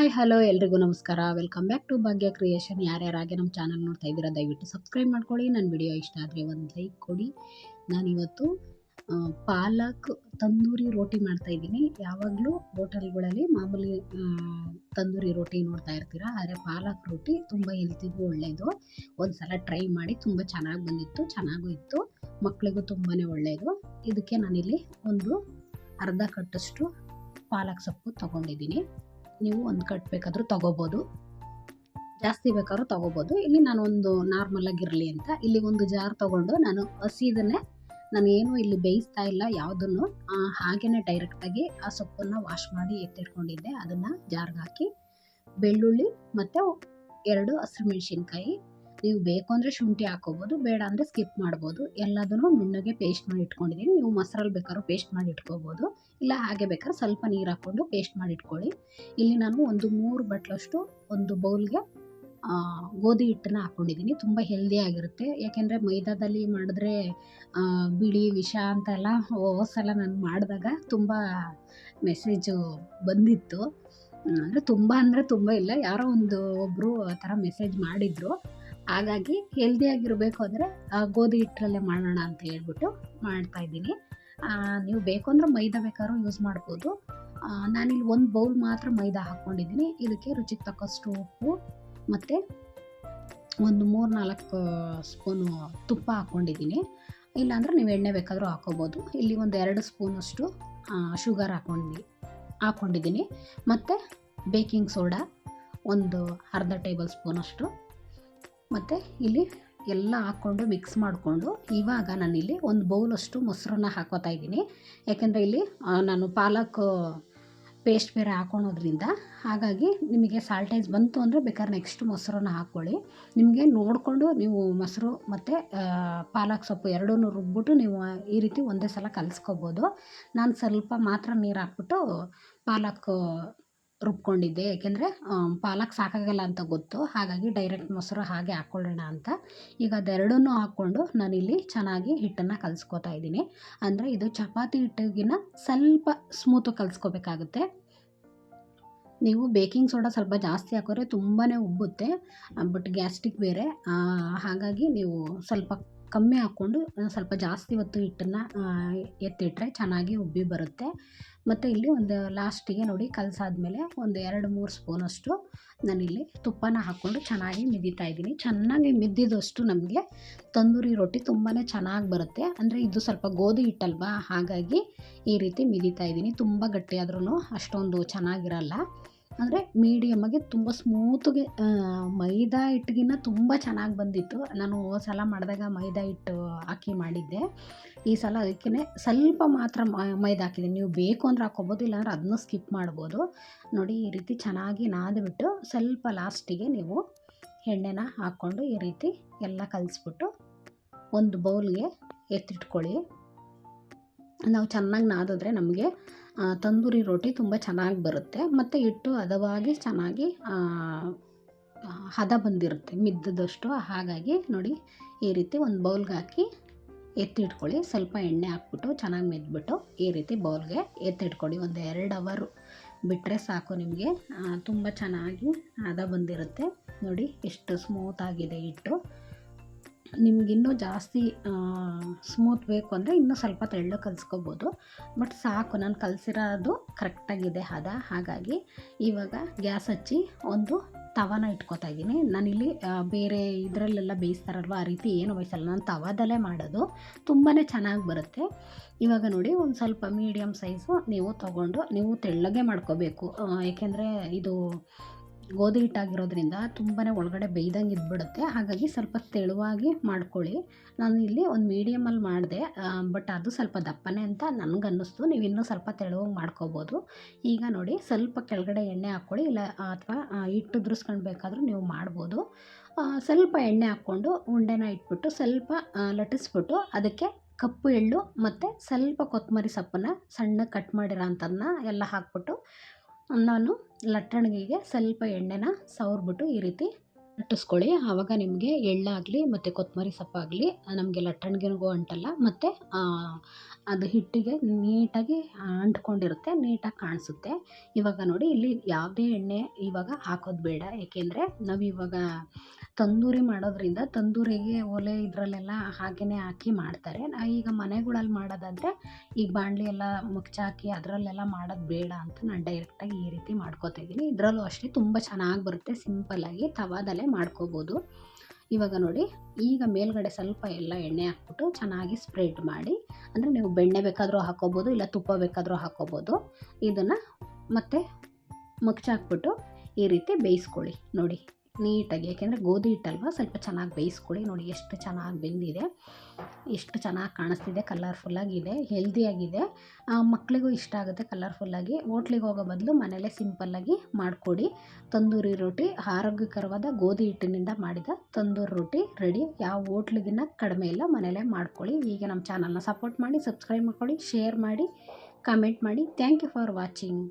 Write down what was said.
Hi hello ಎಲ್ರಿಗೂ ನಮಸ್ಕಾರ. Welcome back to Bhagya creation. ಯಾರ್ಯಾರಾಗೆ ನಮ್ಮ ಚಾನಲ್ ನೋಡ್ತಾ ಇದ್ದೀರಾ ದಯವಿಟ್ಟು ಸಬ್ಸ್ಕ್ರೈಬ್ ಮಾಡ್ಕೊಳ್ಳಿ. ನನ್ನ ವಿಡಿಯೋ ಇಷ್ಟ ಆದರೆ ಒಂದು ಲೈಕ್ ಕೊಡಿ. ನಾನಿವತ್ತು ಪಾಲಕ್ ತಂದೂರಿ ರೋಟಿ ಮಾಡ್ತಾಯಿದ್ದೀನಿ. ಯಾವಾಗಲೂ ಹೋಟೆಲ್ಗಳಲ್ಲಿ ಮಾಮೂಲಿ ತಂದೂರಿ ರೋಟಿ ನೋಡ್ತಾ ಇರ್ತೀರಾ, ಆದರೆ ಪಾಲಕ್ ರೋಟಿ ತುಂಬ ಹೆಲ್ತಿಗೂ ಒಳ್ಳೆಯದು. ಒಂದು ಸಲ ಟ್ರೈ ಮಾಡಿ, ತುಂಬ ಚೆನ್ನಾಗಿ ಬಂದಿತ್ತು, ಚೆನ್ನಾಗೂ ಇತ್ತು, ಮಕ್ಕಳಿಗೂ ತುಂಬಾ ಒಳ್ಳೆಯದು. ಇದಕ್ಕೆ ನಾನಿಲ್ಲಿ ಒಂದು ಅರ್ಧ ಕಟ್ಟಷ್ಟು ಪಾಲಕ್ ಸೊಪ್ಪು ತೊಗೊಂಡಿದ್ದೀನಿ. ನೀವು ಒಂದು ಕಟ್ ಬೇಕಾದರೂ ತೊಗೋಬೋದು, ಜಾಸ್ತಿ ಬೇಕಾದ್ರೂ ತೊಗೋಬೋದು. ಇಲ್ಲಿ ನಾನು ಒಂದು ನಾರ್ಮಲಾಗಿರಲಿ ಅಂತ ಇಲ್ಲಿ ಒಂದು ಜಾರ್ ತೊಗೊಂಡು ನಾನು ಹಸಿದನ್ನೇ ನಾನು ಏನು ಇಲ್ಲಿ ಬೇಯಿಸ್ತಾ ಇಲ್ಲ ಯಾವುದನ್ನು, ಹಾಗೆಯೇ ಡೈರೆಕ್ಟಾಗಿ ಆ ಸೊಪ್ಪನ್ನು ವಾಶ್ ಮಾಡಿ ಎತ್ತಿಟ್ಕೊಂಡಿದ್ದೆ. ಅದನ್ನು ಜಾರ್ಗೆ ಹಾಕಿ ಬೆಳ್ಳುಳ್ಳಿ ಮತ್ತು 2 ಹಸಿರುಮೆಣ್ಸಿನ್ಕಾಯಿ, ನೀವು ಬೇಕು ಅಂದರೆ ಶುಂಠಿ ಹಾಕೋಬೋದು, ಬೇಡ ಅಂದರೆ ಸ್ಕಿಪ್ ಮಾಡ್ಬೋದು. ಎಲ್ಲದನ್ನು ನುಣ್ಣಗೆ ಪೇಸ್ಟ್ ಮಾಡಿ ಇಟ್ಕೊಂಡಿದ್ದೀನಿ. ನೀವು ಮೊಸರಲ್ಲಿ ಬೇಕಾದ್ರೂ ಪೇಸ್ಟ್ ಮಾಡಿ ಇಟ್ಕೋಬೋದು, ಇಲ್ಲ ಹಾಗೆ ಬೇಕಾದ್ರೆ ಸ್ವಲ್ಪ ನೀರು ಹಾಕ್ಕೊಂಡು ಪೇಸ್ಟ್ ಮಾಡಿ ಇಟ್ಕೊಳ್ಳಿ. ಇಲ್ಲಿ ನಾನು ಒಂದು 3 ಬಟ್ಲಷ್ಟು ಒಂದು ಬೌಲ್ಗೆ ಗೋಧಿ ಹಿಟ್ಟನ್ನು ಹಾಕ್ಕೊಂಡಿದ್ದೀನಿ. ತುಂಬ ಹೆಲ್ದಿಯಾಗಿರುತ್ತೆ. ಯಾಕೆಂದರೆ ಮೈದಾದಲ್ಲಿ ಮಾಡಿದ್ರೆ ಬಿಳಿ ವಿಷ ಅಂತೆಲ್ಲ ಸಲ ನಾನು ಮಾಡಿದಾಗ ತುಂಬ ಮೆಸೇಜು ಬಂದಿತ್ತು. ಅಂದರೆ ತುಂಬ ಇಲ್ಲ, ಯಾರೋ ಒಬ್ಬರು ಆ ಥರ ಮೆಸೇಜ್ ಮಾಡಿದರು. ಹಾಗಾಗಿ ಹೆಲ್ದಿಯಾಗಿರಬೇಕು ಅಂದರೆ ಗೋಧಿ ಹಿಟ್ಟರಲ್ಲೇ ಮಾಡೋಣ ಅಂತ ಹೇಳ್ಬಿಟ್ಟು ಮಾಡ್ತಾಯಿದ್ದೀನಿ. ನೀವು ಬೇಕು ಅಂದರೆ ಮೈದಾ ಬೇಕಾದ್ರೂ ಯೂಸ್ ಮಾಡ್ಬೋದು. ನಾನಿಲ್ಲಿ ಒಂದು ಬೌಲ್ ಮಾತ್ರ ಮೈದಾ ಹಾಕ್ಕೊಂಡಿದ್ದೀನಿ. ಇದಕ್ಕೆ ರುಚಿಗೆ ತಕ್ಕಷ್ಟು ಉಪ್ಪು ಮತ್ತು ಒಂದು 3-4 ಸ್ಪೂನು ತುಪ್ಪ ಹಾಕ್ಕೊಂಡಿದ್ದೀನಿ. ಇಲ್ಲಾಂದರೆ ನೀವು ಎಣ್ಣೆ ಬೇಕಾದರೂ ಹಾಕ್ಕೋಬೋದು. ಇಲ್ಲಿ ಒಂದು 2 ಸ್ಪೂನಷ್ಟು ಶುಗರ್ ಹಾಕ್ಕೊಂಡಿದ್ದೀನಿ. ಮತ್ತು ಬೇಕಿಂಗ್ ಸೋಡಾ ಒಂದು ಅರ್ಧ ಟೇಬಲ್ ಸ್ಪೂನಷ್ಟು, ಮತ್ತು ಇಲ್ಲಿ ಎಲ್ಲ ಹಾಕ್ಕೊಂಡು ಮಿಕ್ಸ್ ಮಾಡಿಕೊಂಡು ಇವಾಗ ನಾನಿಲ್ಲಿ ಒಂದು ಬೌಲಷ್ಟು ಮೊಸರನ್ನ ಹಾಕೋತಾ ಇದ್ದೀನಿ. ಯಾಕೆಂದರೆ ಇಲ್ಲಿ ನಾನು ಪಾಲಕ್ ಪೇಸ್ಟ್ ಬೇರೆ ಹಾಕೊಳೋದ್ರಿಂದ, ಹಾಗಾಗಿ ನಿಮಗೆ ಸಾಲ್ಟೇಜ್ ಬಂತು ಅಂದರೆ ಬೇಕಾದ್ರೆ ನೆಕ್ಸ್ಟ್ ಮೊಸರನ್ನ ಹಾಕ್ಕೊಳ್ಳಿ. ನಿಮಗೆ ನೋಡಿಕೊಂಡು ನೀವು ಮೊಸರು ಮತ್ತು ಪಾಲಕ್ ಸೊಪ್ಪು ಎರಡನ್ನೂ ರುಬ್ಬಿಟ್ಟು ನೀವು ಈ ರೀತಿ ಒಂದೇ ಸಲ ಕಲಿಸ್ಕೋಬೋದು. ನಾನು ಸ್ವಲ್ಪ ಮಾತ್ರ ನೀರು ಹಾಕ್ಬಿಟ್ಟು ಪಾಲಕ್ ರುಬ್ಕೊಂಡಿದ್ದೆ. ಯಾಕೆಂದರೆ ಪಾಲಕ್ ಸಾಕಾಗಲ್ಲ ಅಂತ ಗೊತ್ತು, ಹಾಗಾಗಿ ಡೈರೆಕ್ಟ್ ಮೊಸರು ಹಾಗೆ ಹಾಕ್ಕೊಳ್ಳೋಣ ಅಂತ. ಈಗ ಅದೆರಡನ್ನೂ ಹಾಕ್ಕೊಂಡು ನಾನಿಲ್ಲಿ ಚೆನ್ನಾಗಿ ಹಿಟ್ಟನ್ನು ಕಲಿಸ್ಕೋತಾ ಇದ್ದೀನಿ. ಅಂದರೆ ಇದು ಚಪಾತಿ ಹಿಟ್ಟಿಗಿನ ಸ್ವಲ್ಪ ಸ್ಮೂತು ಕಲಿಸ್ಕೋಬೇಕಾಗುತ್ತೆ. ನೀವು ಬೇಕಿಂಗ್ ಸೋಡಾ ಸ್ವಲ್ಪ ಜಾಸ್ತಿ ಹಾಕಿದ್ರೆ ತುಂಬಾ ಉಬ್ಬುತ್ತೆ, ಬಟ್ ಗ್ಯಾಸ್ಟ್ರಿಕ್ ಬೇರೆ, ಹಾಗಾಗಿ ನೀವು ಸ್ವಲ್ಪ ಕಮ್ಮಿ ಹಾಕ್ಕೊಂಡು ಸ್ವಲ್ಪ ಜಾಸ್ತಿ ಹೊತ್ತು ಹಿಟ್ಟನ್ನು ಎತ್ತಿಟ್ರೆ ಚೆನ್ನಾಗಿ ಉಬ್ಬಿ ಬರುತ್ತೆ. ಮತ್ತು ಇಲ್ಲಿ ಒಂದು ಲಾಸ್ಟಿಗೆ ನೋಡಿ ಕಲಸಾದ್ಮೇಲೆ ಒಂದು 2-3 ಸ್ಪೂನಷ್ಟು ನಾನಿಲ್ಲಿ ತುಪ್ಪನ ಹಾಕ್ಕೊಂಡು ಚೆನ್ನಾಗಿ ಮಿದಿತಾ ಇದ್ದೀನಿ. ಚೆನ್ನಾಗಿ ಮಿದ್ದಿದಷ್ಟು ನಮಗೆ ತಂದೂರಿ ರೊಟ್ಟಿ ತುಂಬಾ ಚೆನ್ನಾಗಿ ಬರುತ್ತೆ. ಅಂದರೆ ಇದು ಸ್ವಲ್ಪ ಗೋಧಿ ಹಿಟ್ಟಲ್ವಾ, ಹಾಗಾಗಿ ಈ ರೀತಿ ಮಿದಿತಾ ಇದ್ದೀನಿ. ತುಂಬ ಗಟ್ಟಿಯಾದ್ರೂ ಅಷ್ಟೊಂದು ಚೆನ್ನಾಗಿರಲ್ಲ, ಅಂದರೆ ಮೀಡಿಯಮ್ಮಾಗಿ ತುಂಬ ಸ್ಮೂತ್ಗೆ. ಮೈದಾ ಹಿಟ್ಟಿಗಿನ್ನ ತುಂಬ ಚೆನ್ನಾಗಿ ಬಂದಿತ್ತು. ನಾನು ಹೋದ ಸಲ ಮಾಡಿದಾಗ ಮೈದಾ ಹಿಟ್ಟು ಹಾಕಿ ಮಾಡಿದ್ದೆ. ಈ ಸಲ ಅದಕ್ಕೇ ಸ್ವಲ್ಪ ಮಾತ್ರ ಮೈದಾ ಹಾಕಿದ್ದೀನಿ. ನೀವು ಬೇಕು ಅಂದರೆ ಹಾಕ್ಕೋಬೋದು, ಇಲ್ಲಾಂದ್ರೆ ಅದನ್ನೂ ಸ್ಕಿಪ್ ಮಾಡ್ಬೋದು. ನೋಡಿ ಈ ರೀತಿ ಚೆನ್ನಾಗಿ ನಾದಿಬಿಟ್ಟು ಸ್ವಲ್ಪ ಲಾಸ್ಟಿಗೆ ನೀವು ಎಣ್ಣೆನ ಹಾಕ್ಕೊಂಡು ಈ ರೀತಿ ಎಲ್ಲ ಕಲಿಸ್ಬಿಟ್ಟು ಒಂದು ಬೌಲ್ಗೆ ಎತ್ತಿಟ್ಕೊಳ್ಳಿ. ನಾವು ಚೆನ್ನಾಗಿ ನಾದಿದ್ರೆ ನಮಗೆ ತಂದೂರಿ ರೋಟಿ ತುಂಬ ಚೆನ್ನಾಗಿ ಬರುತ್ತೆ. ಮತ್ತು ಹಿಟ್ಟು ಹದವಾಗಿ ಚೆನ್ನಾಗಿ ಹದ ಬಂದಿರುತ್ತೆ ಮಿದ್ದದಷ್ಟು. ಹಾಗಾಗಿ ನೋಡಿ ಈ ರೀತಿ ಒಂದು ಬೌಲ್ಗೆ ಹಾಕಿ ಎತ್ತಿಟ್ಕೊಳ್ಳಿ. ಸ್ವಲ್ಪ ಎಣ್ಣೆ ಹಾಕ್ಬಿಟ್ಟು ಚೆನ್ನಾಗಿ ಮೆದ್ಬಿಟ್ಟು ಈ ರೀತಿ ಬೌಲ್ಗೆ ಎತ್ತಿಟ್ಕೊಳ್ಳಿ. ಒಂದು 2 ಅವರು ಬಿಟ್ಟರೆ ಸಾಕು, ನಿಮಗೆ ತುಂಬ ಚೆನ್ನಾಗಿ ಹದ ಬಂದಿರುತ್ತೆ. ನೋಡಿ ಎಷ್ಟು ಸ್ಮೂತಾಗಿದೆ ಹಿಟ್ಟು. ನಿಮಗಿನ್ನೂ ಜಾಸ್ತಿ ಸ್ಮೂತ್ ಬೇಕು ಅಂದರೆ ಇನ್ನೂ ಸ್ವಲ್ಪ ತೆಳ್ಳಗೆ ಕಲಿಸ್ಕೋಬೋದು, ಬಟ್ ಸಾಕು, ನಾನು ಕಲಸಿರೋದು ಕರೆಕ್ಟಾಗಿದೆ ಹದ. ಹಾಗಾಗಿ ಇವಾಗ ಗ್ಯಾಸ್ ಹಚ್ಚಿ ಒಂದು ತವಾನ ಇಟ್ಕೋತಾ ಇದ್ದೀನಿ. ನಾನಿಲ್ಲಿ ಬೇರೆ ಇದರಲ್ಲೆಲ್ಲ ಬೇಯಿಸ್ತಾರಲ್ವ, ಆ ರೀತಿ ಏನು ಬೇಯಿಸಲ್ಲ, ನಾನು ತವಾದಲ್ಲೇ ಮಾಡೋದು, ತುಂಬಾ ಚೆನ್ನಾಗಿ ಬರುತ್ತೆ. ಇವಾಗ ನೋಡಿ ಒಂದು ಸ್ವಲ್ಪ ಮೀಡಿಯಮ್ ಸೈಜು ನೀವು ತೊಗೊಂಡು ನೀವು ತೆಳ್ಳಗೆ ಮಾಡ್ಕೋಬೇಕು. ಏಕೆಂದರೆ ಇದು ಗೋಧಿ ಹಿಟ್ಟಾಗಿರೋದ್ರಿಂದ ತುಂಬಾ ಒಳಗಡೆ ಬೇಯ್ದಂಗೆ ಇದ್ಬಿಡುತ್ತೆ. ಹಾಗಾಗಿ ಸ್ವಲ್ಪ ತೆಳುವಾಗಿ ಮಾಡ್ಕೊಳ್ಳಿ. ನಾನು ಇಲ್ಲಿ ಒಂದು ಮೀಡಿಯಮಲ್ಲಿ ಮಾಡಿದೆ, ಬಟ್ ಅದು ಸ್ವಲ್ಪ ದಪ್ಪನೇ ಅಂತ ನನಗನ್ನಿಸ್ತು. ನೀವು ಇನ್ನೂ ಸ್ವಲ್ಪ ತೆಳುವಾಗಿ ಮಾಡ್ಕೋಬೋದು. ಈಗ ನೋಡಿ ಸ್ವಲ್ಪ ಕೆಳಗಡೆ ಎಣ್ಣೆ ಹಾಕ್ಕೊಳ್ಳಿ, ಇಲ್ಲ ಅಥವಾ ಹಿಟ್ಟು ಉದುರಿಸ್ಕೊಂಡು ಬೇಕಾದರೂ ನೀವು ಮಾಡ್ಬೋದು. ಸ್ವಲ್ಪ ಎಣ್ಣೆ ಹಾಕ್ಕೊಂಡು ಉಂಡೆನ ಇಟ್ಬಿಟ್ಟು ಸ್ವಲ್ಪ ಲಟ್ಟಿಸ್ಬಿಟ್ಟು ಅದಕ್ಕೆ ಕಪ್ಪು ಎಳ್ಳು ಮತ್ತು ಸ್ವಲ್ಪ ಕೊತ್ತಂಬರಿ ಸೊಪ್ಪನ್ನು ಸಣ್ಣಗೆ ಕಟ್ ಮಾಡಿರೋ ಅಂಥದ್ದನ್ನ ಎಲ್ಲ ಹಾಕ್ಬಿಟ್ಟು ನಾನು ಲಟ್ಟಣಿಗೆಗೆ ಸ್ವಲ್ಪ ಎಣ್ಣೆನ ಸವರ್ಬಿಟ್ಟು ಈ ರೀತಿ ಲಟ್ಟಿಸ್ಕೊಳ್ಳಿ. ಆವಾಗ ನಿಮಗೆ ಎಳ್ಳಾಗಲಿ ಮತ್ತು ಕೊತ್ತಂಬರಿ ಸೊಪ್ಪಾಗಲಿ ನಮಗೆ ಲಟ್ಟಣಿಗೆಗೂ ಅಂಟಲ್ಲ, ಮತ್ತು ಅದು ಹಿಟ್ಟಿಗೆ ನೀಟಾಗಿ ಅಂಟ್ಕೊಂಡಿರುತ್ತೆ, ನೀಟಾಗಿ ಕಾಣಿಸುತ್ತೆ. ಇವಾಗ ನೋಡಿ, ಇಲ್ಲಿ ಯಾವುದೇ ಎಣ್ಣೆ ಇವಾಗ ಹಾಕೋದು ಬೇಡ, ಏಕೆಂದರೆ ನಾವಿವಾಗ ತಂದೂರಿ ಮಾಡೋದ್ರಿಂದ ತಂದೂರಿಗೆ ಒಲೆ ಇದರಲ್ಲೆಲ್ಲ ಹಾಗೆಯೇ ಹಾಕಿ ಮಾಡ್ತಾರೆ. ಈಗ ಮನೆಗಳಲ್ಲಿ ಮಾಡೋದಾದರೆ ಈಗ ಬಾಣಲಿ ಎಲ್ಲ ಮುಚ್ಚಾಕಿ ಅದರಲ್ಲೆಲ್ಲ ಮಾಡೋದು ಬೇಡ ಅಂತ ನಾನು ಡೈರೆಕ್ಟಾಗಿ ಈ ರೀತಿ ಮಾಡ್ಕೋತಾ ಇದ್ದೀನಿ. ಇದರಲ್ಲೂ ಅಷ್ಟೇ ತುಂಬ ಚೆನ್ನಾಗಿ ಬರುತ್ತೆ, ಸಿಂಪಲ್ಲಾಗಿ ತವಾದಲ್ಲೇ ಮಾಡ್ಕೋಬೋದು. ಇವಾಗ ನೋಡಿ, ಈಗ ಮೇಲ್ಗಡೆ ಸ್ವಲ್ಪ ಎಲ್ಲ ಎಣ್ಣೆ ಹಾಕ್ಬಿಟ್ಟು ಚೆನ್ನಾಗಿ ಸ್ಪ್ರೆಡ್ ಮಾಡಿ, ಅಂದರೆ ನೀವು ಬೆಣ್ಣೆ ಬೇಕಾದರೂ ಹಾಕ್ಕೋಬೋದು, ಇಲ್ಲ ತುಪ್ಪ ಬೇಕಾದರೂ ಹಾಕ್ಕೋಬೋದು. ಇದನ್ನು ಮತ್ತೆ ಮುಚ್ಚಾಕ್ಬಿಟ್ಟು ಈ ರೀತಿ ಬೇಯಿಸ್ಕೊಳ್ಳಿ ನೋಡಿ ನೀಟಾಗಿ, ಏಕೆಂದರೆ ಗೋಧಿ ಹಿಟ್ಟಲ್ವ, ಸ್ವಲ್ಪ ಚೆನ್ನಾಗಿ ಬೇಯಿಸ್ಕೊಳ್ಳಿ. ನೋಡಿ ಎಷ್ಟು ಚೆನ್ನಾಗಿ ಬೆಂದಿದೆ, ಎಷ್ಟು ಚೆನ್ನಾಗಿ ಕಾಣಿಸ್ತಿದೆ, ಕಲರ್ಫುಲ್ಲಾಗಿದೆ, ಹೆಲ್ದಿಯಾಗಿದೆ. ಮಕ್ಕಳಿಗೂ ಇಷ್ಟ ಆಗುತ್ತೆ ಕಲರ್ಫುಲ್ಲಾಗಿ. ಹೋಟ್ಲಿಗೆ ಹೋಗೋ ಬದಲು ಮನೇಲೇ ಸಿಂಪಲ್ಲಾಗಿ ಮಾಡಿಕೊಡಿ. ತಂದೂರಿ ರೋಟಿ ಆರೋಗ್ಯಕರವಾದ ಗೋಧಿ ಹಿಟ್ಟಿನಿಂದ ಮಾಡಿದ ತಂದೂರಿ ರೋಟಿ ರೆಡಿ. ಯಾವ ಹೋಟ್ಲಿಗಿನ್ನ ಕಡಿಮೆ ಇಲ್ಲ, ಮನೇಲೇ ಮಾಡ್ಕೊಳ್ಳಿ. ಹೀಗೆ ನಮ್ಮ ಚಾನಲ್ನ ಸಪೋರ್ಟ್ ಮಾಡಿ, ಸಬ್ಸ್ಕ್ರೈಬ್ ಮಾಡ್ಕೊಳ್ಳಿ, ಶೇರ್ ಮಾಡಿ, ಕಮೆಂಟ್ ಮಾಡಿ. Thank you for watching.